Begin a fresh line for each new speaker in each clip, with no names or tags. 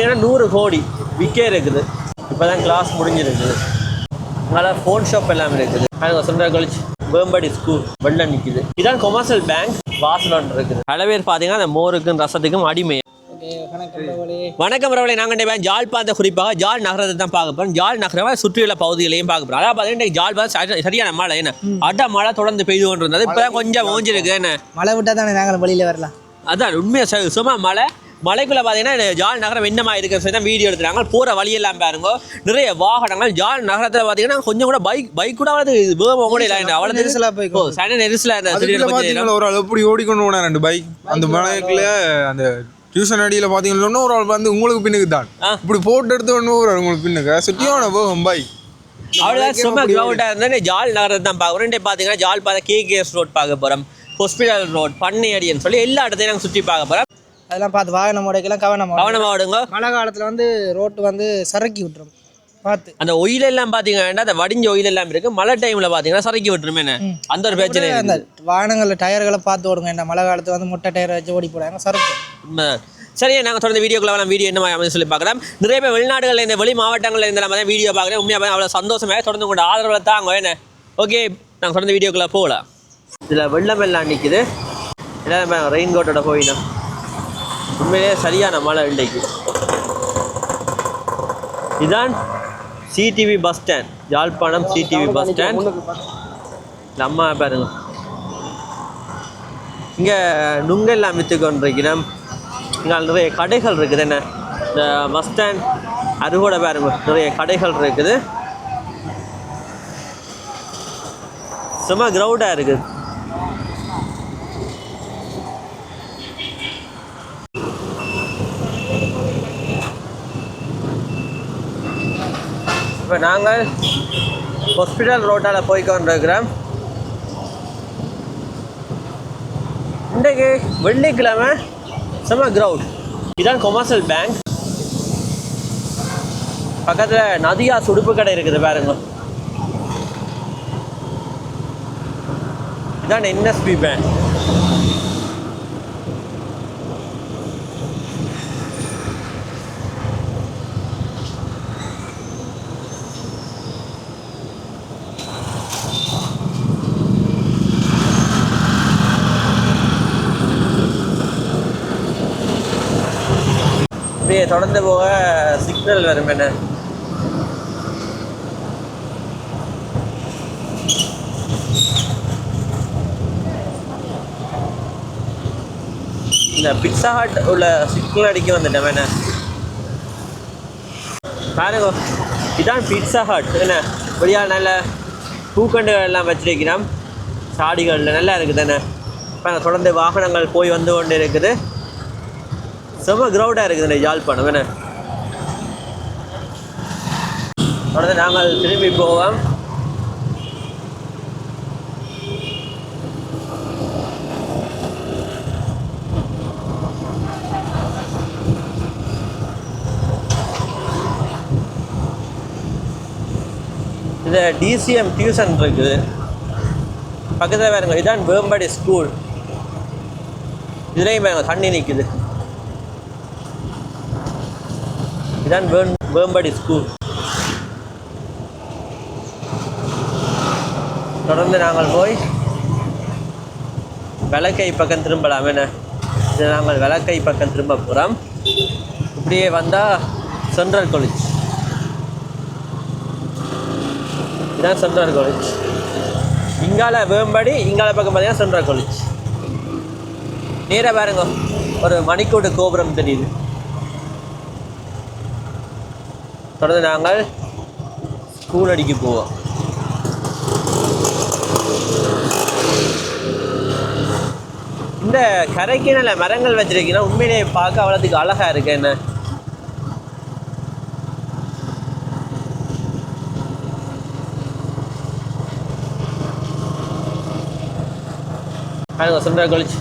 100 கோடி விக்கே இருக்குது. இப்போதான் கிளாஸ் முடிஞ்சிருக்குது. அதனால் ஃபோன் ஷாப் எல்லாமே இருக்குது. சென்ட்ரல் காலேஜ் வேம்படி ஸ்கூல் வெளில நிற்குது. இதான் கொமர்ஷியல் பேங்க் வாசல் ஒன்று இருக்குது. பல பேர் பார்த்தீங்கன்னா அந்த மோருக்கும் ரசத்துக்கும் அடிமை. வணக்கம் ரவலை. நாங்கள் ஜாழ்ப்பாணத்தை குறிப்பாக ஜாழ் நகரத்தை தான் பார்க்க போகிறோம். ஜாழ் நகரம் சுற்றியுள்ள பகுதிகளையும் பார்க்க போகிறோம். அதாவது பார்த்தீங்கன்னா ஜாழ் சரியான மழை என்ன அட்ட மழை தொடர்ந்து பெய்து கொண்டு இருந்தது. இப்போ தான் கொஞ்சம் ஓஞ்சிருக்கு. என்ன மழை விட்டால் தானே நாங்கள் வெளியில் வரலாம். அதான் உண்மையாக சும்மா மலைக்குள்ளே பார்த்தீங்கன்னா ஜாழ் நகரம் என்னமா இருக்கிற தான் வீடியோ எடுத்துறாங்க. போகிற வழியெல்லாம் பாருங்க, நிறைய வாகனங்கள். ஜாழ் நகரத்தில் பார்த்தீங்கன்னா கொஞ்சம் கூட பைக் கூட அவ்வளோ நெரிசலாக போய்க்கும். சன நெரிசலாக
ஒரு ஆள் எப்படி ஓடிக்கொண்டு போனா 2 பைக் அந்த மலைக்குள்ள அந்த டியூஷன் அடியில் பார்த்தீங்கன்னா ஒரு ஆள் வந்து உங்களுக்கு பின்னுக்கு தான் இப்படி போட்டு எடுத்து ஒன்று ஒரு உங்களுக்கு பின்னுக்கு சுற்றியான போகும் பைக்.
அவ்வளோதான் சும்மா கிரௌண்டாக இருந்தால் ஜாழ் நகரத்தை தான் பார்க்குறோம். பார்த்தீங்கன்னா ஜாழ் பார்த்தா கேகேஎஸ் ரோட் பார்க்க போகிறோம், ஹாஸ்பிட்டல் ரோட், பண்ணை அடின்னு சொல்லி எல்லா இடத்தையும் நாங்கள் சுற்றி பார்க்க போகிறோம்.
அதெல்லாம் பார்த்து வாகனம் ஓடைக்கெல்லாம் கவனமாக
விடுங்க.
மழை காலத்தில் வந்து ரோட்டு வந்து சறுக்கி விட்டுரும் பார்த்து.
அந்த ஒயில் எல்லாம் பார்த்தீங்கன்னா அந்த வடிஞ்ச ஒயில் எல்லாம் இருக்கு. மழை டைமில் பார்த்தீங்கன்னா சறுக்கி விட்டுருமே. அந்த ஒரு பிரச்சனை.
அந்த வாகனங்களில் டயர்களை பார்த்து ஓடுங்க. இந்த மழை காலத்தில் வந்து முட்டை டயரை வச்சு ஓடி போடாங்க சறுக்கும்.
சரியா நாங்கள் தொடர்ந்து வீடியோக்குள்ள வீடியோ என்ன மாதிரி சொல்லி பார்க்கலாம். நிறைய பேர் வெளிநாடுகளில் இந்த வெளி மாவட்டங்களில் இந்த நம்ம தான் வீடியோ பார்க்குறேன். உண்மையாக அவ்வளோ சந்தோஷமாக தொடர்ந்து உங்களோட ஆதரவில் தாங்க என்ன. ஓகே, நாங்கள் தொடர்ந்து வீடியோக்குள்ளே போகலாம். இதில் வெள்ளம் எல்லாம் நிற்குது. எல்லாம் ரெயின் கோட்டோட போயினா உண்மையிலே சரியான மழை இன்றைக்கு. இதுதான் CTV bus stand, Jaffna CTV bus stand. நம்ம பாருங்க, இங்கே நுங்கெல்லாம் விற்று கொண்டிருக்கிறோம். இங்கே நிறைய கடைகள் இருக்குது. என்ன இந்த பஸ் ஸ்டாண்ட் அருகோட பாருங்க, நிறைய கடைகள் இருக்குது. சும்மா கிரௌடாக இருக்குது. இப்போ நாங்கள் ஹாஸ்பிட்டல் ரோட்டால் போய்கொண்டிருக்கிறோம். இன்றைக்கு வெள்ளிக்கிழமை செம்ம கிரவுட். இதுதான் கொமர்ஷியல் பேங்க். பக்கத்தில் நதியா சுடுப்பு கடை இருக்குது பாருங்க. இதுதான் என்எஸ்பி பேங்க். அப்படியே தொடர்ந்து போக சிக்னல் வரும். என்ன இந்த பிட்சா ஹட் உள்ள சிக்னல் அடிக்க வந்துட்டேன். என்ன பாருங்க, இதான் பிட்சா ஹட். என்ன வெளியாக நல்ல பூக்கண்டுகள் எல்லாம் வச்சிருக்கிறோம். சாடிகளில் நல்லா இருக்குது. என்ன இப்போ தொடர்ந்து வாகனங்கள் போய் வந்து கொண்டு இருக்குது. செம்ம கிரௌடாக இருக்குது யாழ்ப்பாணம். என்ன தொடர்ந்து நாங்கள் திரும்பி போவோம். இது டிசிஎம் டியூஷன் இருக்குது பக்கத்தில் பாருங்க. இதுதான் வேம்படி ஸ்கூல். இதுலேயும் பாருங்க தண்ணி நிற்குது. இதுதான் வேம்படி ஸ்கூல். தொடர்ந்து நாங்கள் போய் விளக்கை பக்கம் திரும்பலாம். என்ன இது நாங்கள் விளக்கை பக்கம் திரும்ப போகிறோம். இப்படியே வந்தால் சென்ட்ரல் காலேஜ். இதுதான் சென்ட்ரல் காலேஜ். இங்கால வேம்படி, இங்கால பக்கம் பார்த்தீங்கன்னா சென்ட்ரல் காலேஜ். நேராக பாருங்க, ஒரு மணிக்கூடு கோபுரம் தெரியுது. தொடர்ந்து நாங்கள் ஸ்கூல் அடிக்கு போவோம். இந்த கரைக்கு நல்ல மரங்கள் வச்சிருக்கீங்கன்னா உண்மையிலேயே பார்க்க அவ்வளோத்துக்கு அழகாக இருக்கு. என்ன சென்ட்ரல் காலேஜ்.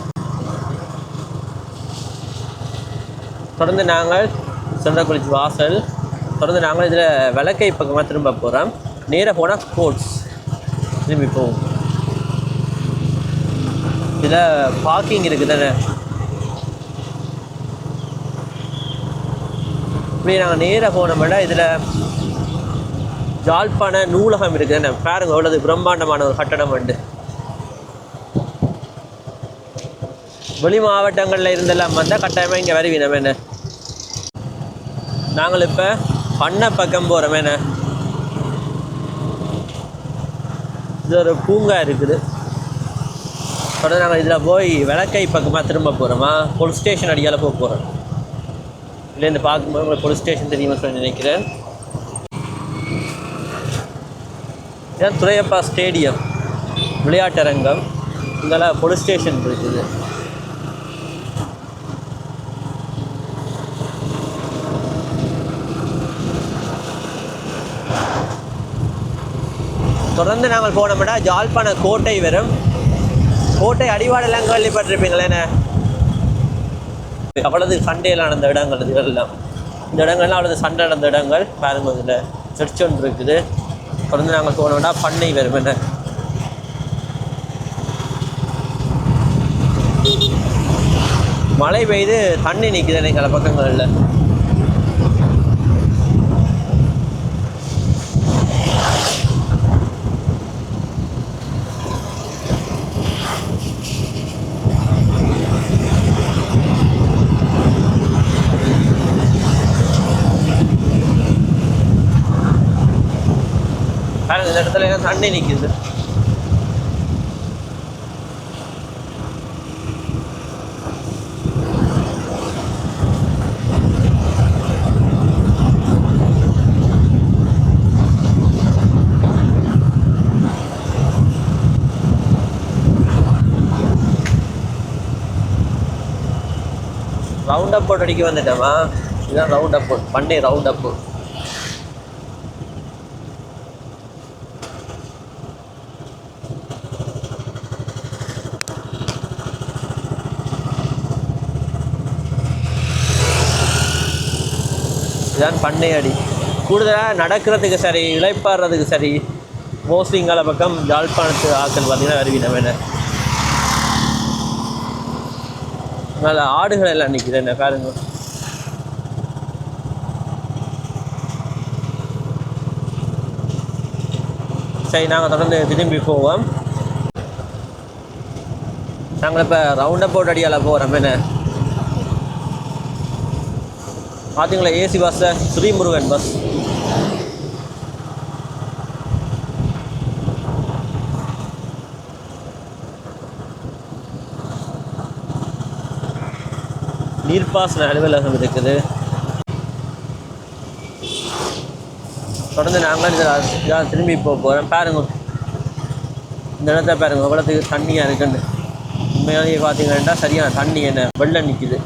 தொடர்ந்து நாங்கள் சென்ட்ரல் காலேஜ் வாசல். தொடர்ந்து நாங்கள் இதில் விளக்கை பக்கமாக திரும்ப போகிறோம். நேராக போனால் ஸ்போர்ட்ஸ் திரும்பி போவோம். இதில் பார்க்கிங் இருக்குது தானே. இப்படி நாங்கள் நேராக போனோம்னா இதில் யாழ்ப்பாண நூலகம் இருக்குது. பாருங்க எவ்வளவு பிரம்மாண்டமான ஒரு கட்டடம் உண்டு. வெளி மாவட்டங்களில் இருந்தெல்லாம் வந்தால் கட்டாயமாக இங்கே வருவீனம் என்ன. நாங்கள் இப்போ பண்ணை பக்கம் போகிறோம் என்ன. இது ஒரு பூங்கா இருக்குது. தொடர்ந்து நாங்கள் இதில் போய் விளக்கை பக்கமாக திரும்ப போகிறோமா, போலீஸ் ஸ்டேஷன் அடியால் போக போகிறோம். இல்லைன்னு பார்க்கும்போது உங்களுக்கு போலீஸ் ஸ்டேஷன் தெரியுமா சொல்லி நினைக்கிறேன். இதுதான் துரையப்பா ஸ்டேடியம் விளையாட்டரங்கம். இதெல்லாம் போலீஸ் ஸ்டேஷன் இருக்குது. தொடர்ந்து நாங்கள் போனோம்னா யாழ்ப்பாண கோட்டை வரும். கோட்டை அடிவாடெல்லாம் கேள்விப்பட்டிருப்பீங்களேண்ணே. அவ்வளவு சண்டையில் நடந்த இடங்கள் இதுகள்லாம். இந்த இடங்கள்லாம் அவ்வளவு சண்டை நடந்த இடங்கள். பாருங்க இதில் சர்ச் ஒன்று இருக்குது. தொடர்ந்து நாங்கள் போனோம்னா பண்ணை வரும் என்ன. மழை பெய்து தண்ணி நிற்குது சில பக்கங்களில். இந்த இடத்துல எல்லாம் தண்ணி நிற்குது. ரவுண்ட் அப் போட் அடிக்க வந்துட்டோமா. இதுதான் ரவுண்ட் அப் போட், பண்ணை ரவுண்ட் அப் போட். இதுதான் பண்ணை அடி. கூடுதலாக நடக்கிறதுக்கு சரி, இளைப்பாடுறதுக்கு சரி, மோஸ்ட்லிங்கால பக்கம் யாழ்ப்பாணத்து ஆக்கள் பார்த்தீங்கன்னா வருவீனம் என்ன. நல்ல ஆடுகள் எல்லாம் நிற்குது என்ன பாருங்க. சரி, நாங்கள் தொடர்ந்து திரும்பி போவோம். நாங்கள் இப்போ ரவுண்ட் அப் போட் அடியால் போகிறோம் என்ன. பார்த்தீங்களா ஏசி பஸ்ஸில் ஸ்ரீமுருகன் பஸ். நீர்ப்பாசன அலுவலகம் இருக்குது. தொடர்ந்து நாங்கள் இதில் திரும்பி போகிறோம். பாருங்க இந்த இடத்த பாருங்க எவ்வளோத்துக்கு தண்ணியாக இருக்குன்னு. உண்மையாலேயே பார்த்தீங்கன்னா சரியான தண்ணி என்ன வெள்ளம் நிற்கிது.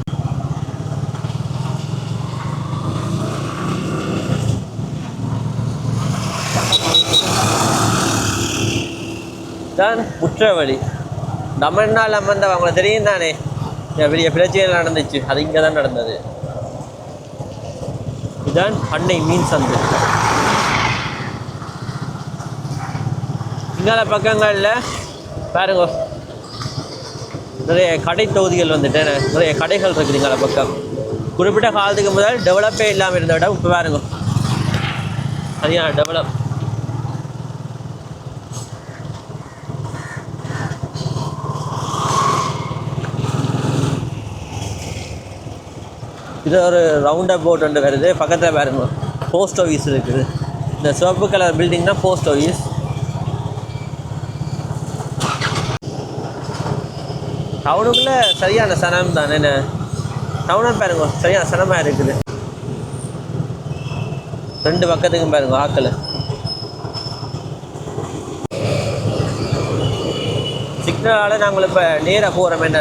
தான் குற்றவழி தமிழ்நாள் அம்மந்த அவங்களுக்கு தெரியும் தானே. பெரிய பிரச்சனைகள் நடந்துச்சு, அது இங்கே தான் நடந்தது. இதுதான் பண்ணை மீன் சந்தை. இங்கால பக்கங்களில் பாருங்க நிறைய கடை தொகுதிகள் வந்துட்டு நிறைய கடைகள் இருக்குது. இங்கால பக்கம் குறிப்பிட்ட காலத்துக்கு முதல் டெவலப்பே இல்லாமல் இருந்த இடம் இப்போ பாருங்க சரியான டெவலப். இது ஒரு ரவுண்ட் அப் போட் ஒன்று வருது. பக்கத்தில் பாருங்க போஸ்ட் ஆஃபீஸ் இருக்குது. இந்த சிவப்பு கலர் பில்டிங் தான் போஸ்ட் ஆஃபீஸ். டவுனுக்குள்ளே சரியான சனம் தான் என்ன. டவுனாக பாருங்க சரியான சனமாக இருக்குது. ரெண்டு பக்கத்துக்கும் பாருங்க ஆக்கள். சிக்னலால் நாங்கள் இப்போ நேராக போகிறோம் என்ன.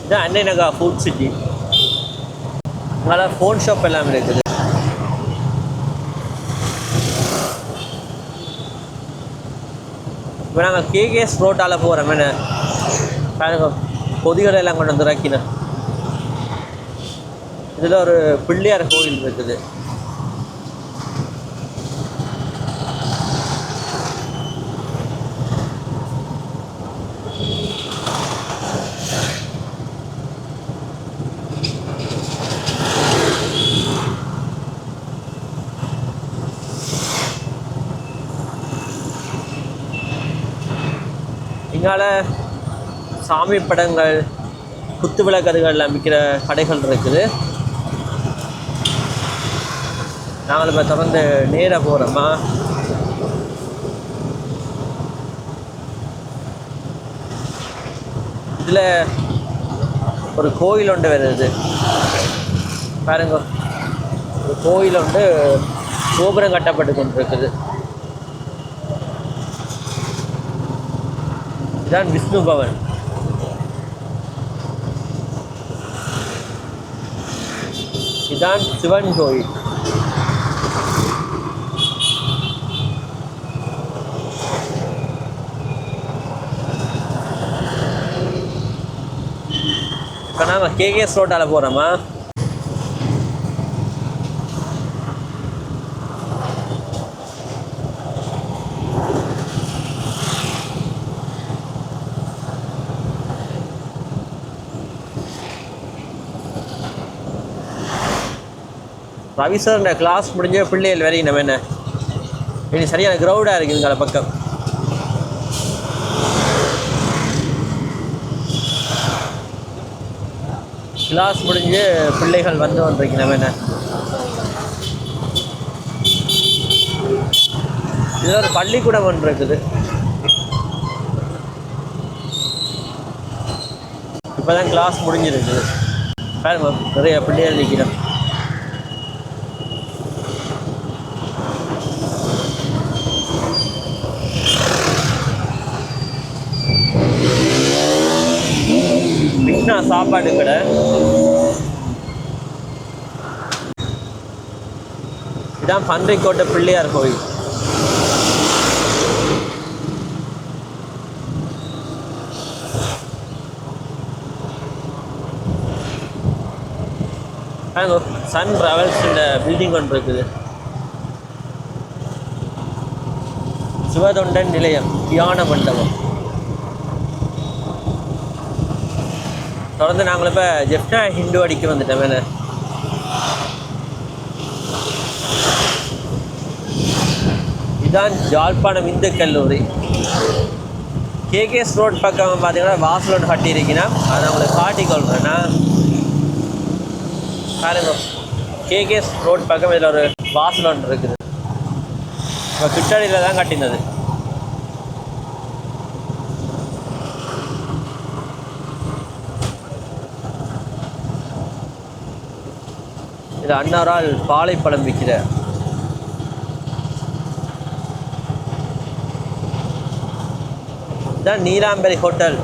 இதுதான் அன்னை நகா ஃபுட் சிட்டி. அங்கே ஃபோன் ஷாப் எல்லாம் இருக்குது. இப்போ நாங்கள் கேகேஎஸ் ரோட்டால் போகிறோம் என்ன. பாருங்க பொதிகளை எல்லாம் கொண்டு வந்து இறக்கினேன். இதில் ஒரு பிள்ளையார் கோயில் இருக்குது. இங்கால சாமி படங்கள் குத்து விளக்கதுகள் விற்கிற கடைகள் இருக்குது. நாங்கள் இப்போ தொடர்ந்து நேராக போகிறோமா. இதில் ஒரு கோயில் ஒன்று வருது பாருங்க. ஒரு கோயில் ஒன்று கோபுரம் கட்டப்பட்டு கொண்டு இருக்குது. இதுதான் விஷ்ணு பவன். இதுதான் சிவன் கோயில். இப்போ நாங்கள் கேகேஎஸ் ரோட்டால் போகிறோமா. ரவி சார் இந்த கிளாஸ் முடிஞ்ச பிள்ளைகள் வரைக்கும் நம்ம என்ன இனி சரியான க்ரௌடாக இருக்குதுங்கள பக்கம். கிளாஸ் முடிஞ்சு பிள்ளைகள் வந்து கொண்டிருக்கு நம்ம என்ன. இதில் ஒரு பள்ளிக்கூடம் ஒன்று இருக்குது. இப்போ தான் கிளாஸ் முடிஞ்சிருக்குது. பாருங்க நிறைய பிள்ளைகள் நிற்கிறோம். கிருஷ்ணா சாப்பாடு கடை. இதான் பன்றிக்கோட்டை பிள்ளையார் கோயில். சன் டிராவல்ஸ் இந்த பில்டிங் ஒன்று இருக்குது. சிவதொண்டன் நிலையம், தியான மண்டபம். தொடர்ந்து நாங்கள் இப்போ ஜெஃப்னா ஹிந்து அடிக்க வந்துட்டோம். என்ன இதுதான் ஜாழ்ப்பாணம் இந்து கல்லூரி. கேகேஎஸ் ரோட் பக்கம் பார்த்தீங்கன்னா வாசல் ஒன்று கட்டியிருக்கீங்கன்னா அதை நான் உங்களுக்கு காட்டிக்கொள்கிறேன்னா பாருங்க. கேகேஎஸ் ரோட் பக்கம் இதில் ஒரு வாசல் ஒன்று இருக்குது. இப்போ கிட்டடியில் தான் கட்டினது. இது அன்னாரால் பாலைப்பழம் விற்கிற. இதுதான் நீலாம்பரி ஹோட்டல்.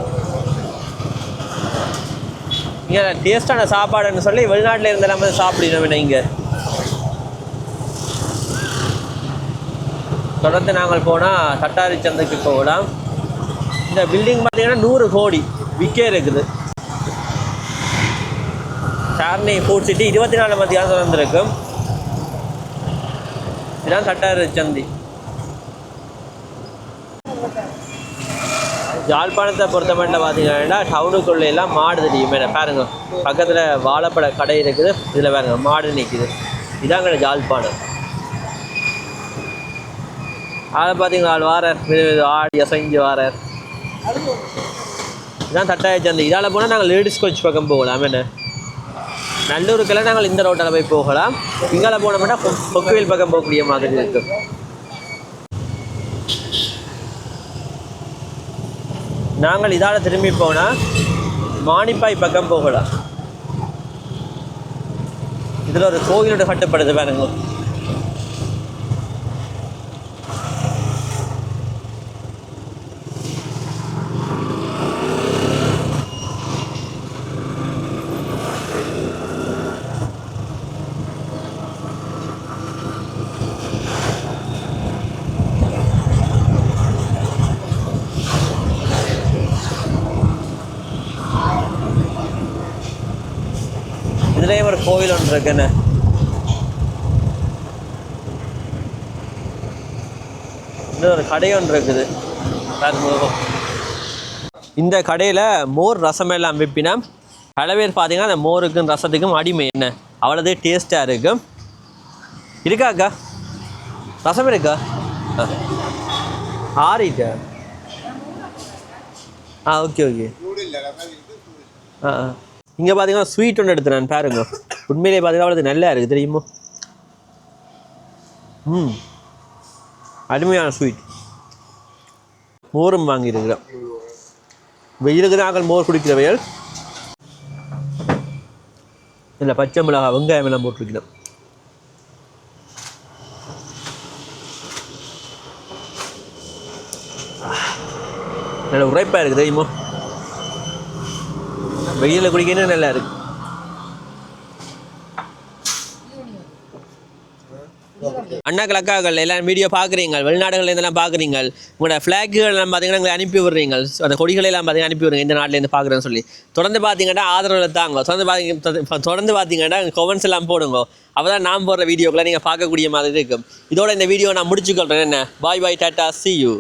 இங்கே டேஸ்டான சாப்பாடுன்னு சொல்லி வெளிநாட்டில் இருந்த நம்ம சாப்பிடணும். இங்கே தொடர்ந்து நாங்கள் போனால் தட்டாரி சந்தைக்கு போகலாம். இந்த பில்டிங் பார்த்தீங்கன்னா 100 கோடி விற்கே இருக்குது. சார்னி ஃபுட் சிட்டி 24 மத்தியானம் திறந்திருக்கும். இதுதான் தட்டாரி சந்தி. யாழ்ப்பாணத்தை பொறுத்த மட்டும் பார்த்தீங்கன்னா டவுனுக்குள்ளே எல்லாம் மாடு தெரியும். பாருங்க பக்கத்தில் வாழைப்பழ கடை இருக்குது. இதில் பாருங்க மாடு நிற்கிது. இதாங்க யாழ்ப்பாணம். அதை பார்த்தீங்களா வாரர் ஆடி அசைஞ்சு வாரர். இதுதான் தட்டாரி சந்தி. இதால் போனால் நாங்கள் லேடிஸ் கோச் பக்கம் போகலாம். என்ன நல்லூருக்கெல்லாம் நாங்கள் இந்த ரோட்டில் போய் போகலாம். இங்கால போனோம்னா கொக்குவேல் பக்கம் போகக்கூடிய மாதிரி இருக்கும். நாங்கள் இதால் திரும்பி போனால் மானிப்பாய் பக்கம் போகலாம். இதில் ஒரு கோயிலோட கட்டுப்படுது பாருங்க. இதுலேயும் ஒரு கோவில் ஒன்று இருக்குன்னு. இன்னும் ஒரு கடை ஒன்று இருக்குது. இந்த கடையில் மோர் ரசம் எல்லாம் விற்பினா பல பேர் பார்த்தீங்கன்னா அந்த மோருக்கும் ரசத்துக்கும் அடிமை. என்ன அவ்வளோதே டேஸ்ட்டாக இருக்கும். இருக்காக்கா ரசம் இருக்கா? ஆறிட்டா ஓகே ஓகே. இங்கே பார்த்தீங்கன்னா ஸ்வீட் ஒன்று எடுத்து நான் பாருங்க. உண்மையிலே பார்த்தீங்கன்னா அவ்வளோ நல்லா இருக்குது தெரியுமோ. அருமையான ஸ்வீட். மோரும் வாங்கியிருக்கிறோம். வெயிலுக்கு தான் நாங்கள் மோர் குடிக்கிறவையல். இல்லை பச்சை மிளகா வெங்காயம் எல்லாம் போட்டிருக்கிறோம். நல்ல உரைப்பாக இருக்குது தெரியுமோ. வெயிலில் குடிக்கணும் நல்லா இருக்கு. அண்ணாக்கள் அக்காக்கள் எல்லாம் வீடியோ பார்க்குறீங்க, வெளிநாடுகள் இதெல்லாம் பார்க்குறீங்க, உங்களோட ஃப்ளாக்குகள் எல்லாம் பார்த்தீங்கன்னா எங்களை அனுப்பி விடுறீங்க, அந்த கொடிகளை எல்லாம் பார்த்தீங்கன்னா அனுப்பி விடுங்க இந்த நாட்டிலேருந்து பார்க்குறேன்னு சொல்லி. தொடர்ந்து பார்த்தீங்கன்னா ஆதரவில் தாங்க. தொடர்ந்து பார்த்தீங்கன்னா கமெண்ட்ஸ் எல்லாம் போடுங்க. அப்போ தான் நான் போடுற வீடியோக்களை நீங்கள் பார்க்கக்கூடிய மாதிரி இருக்கும். இதோட இந்த வீடியோ நான் முடிச்சுக்கொள்கிறேன். என்ன பாய் பாய் டாட்டா see you.